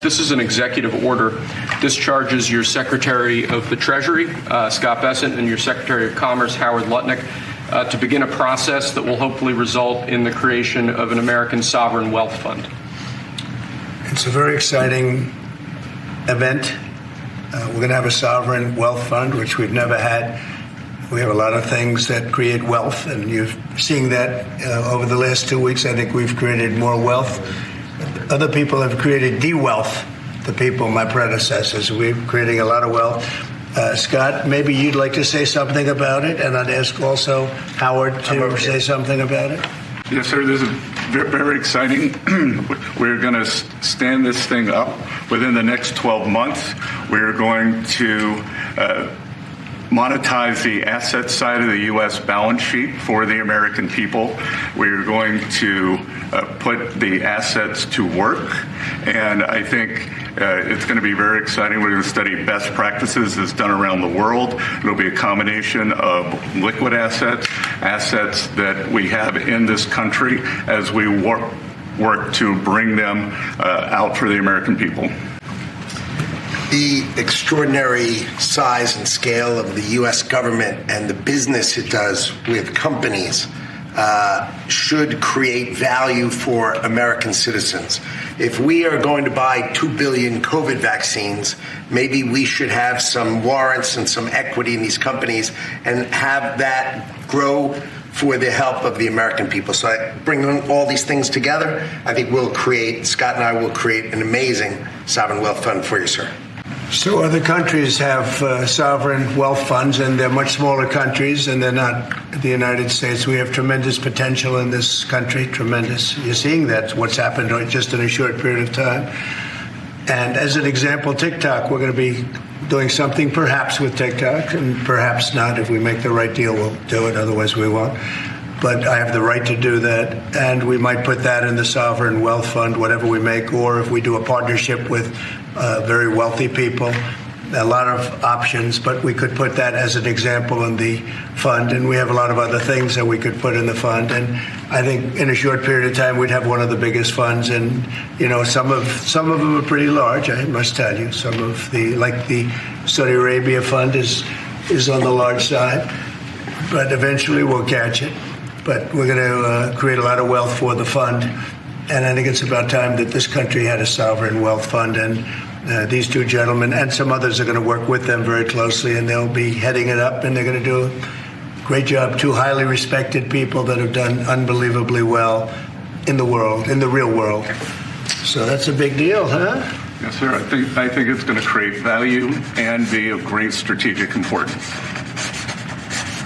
This is an executive order. This charges your Secretary of the Treasury, Scott Bessent, and your Secretary of Commerce, Howard Lutnick, to begin a process that will hopefully result in the creation of an American sovereign wealth fund. It's a very exciting event. We're going to have a sovereign wealth fund, which we've never had. We have a lot of things that create wealth, and you're seeing that over the last 2 weeks. I think we've created more wealth. Other people have created de-wealth, the people, my predecessors. We're creating a lot of wealth. Scott, maybe you'd like to say something about it, and I'd ask also Howard to say something about it. Yes, sir. This is very exciting. We're going to stand this thing up within the next 12 months. We're going to monetize the asset side of the U.S. balance sheet for the American people. We're going to put the assets to work, and I think it's going to be very exciting. We're going to study best practices that's done around the world. It'll be a combination of liquid assets, assets that we have in this country as we work to bring them out for the American people. The extraordinary size and scale of the U.S. government and the business it does with companies should create value for American citizens. If we are going to buy 2 billion COVID vaccines, maybe we should have some warrants and some equity in these companies and have that grow for the help of the American people. So I bring all these things together. I think Scott and I will create an amazing sovereign wealth fund for you, sir. So other countries have sovereign wealth funds, and they're much smaller countries, and they're not the United States. We have tremendous potential in this country, tremendous. You're seeing that, what's happened just in a short period of time. And as an example, TikTok, we're going to be doing something perhaps with TikTok, and perhaps not. If we make the right deal, we'll do it, otherwise we won't. But I have the right to do that, and we might put that in the sovereign wealth fund, whatever we make, or if we do a partnership with very wealthy people, a lot of options, but we could put that as an example in the fund, and we have a lot of other things that we could put in the fund. And I think in a short period of time, we'd have one of the biggest funds, and some of them are pretty large, I must tell you. Some of like the Saudi Arabia fund is on the large side, but eventually we'll catch it. But we're going to create a lot of wealth for the fund. And I think it's about time that this country had a sovereign wealth fund. And these two gentlemen and some others are going to work with them very closely, and they'll be heading it up, and they're going to do a great job. Two highly respected people that have done unbelievably well in the world, in the real world. So that's a big deal, huh? Yes, sir. I think it's going to create value and be of great strategic importance.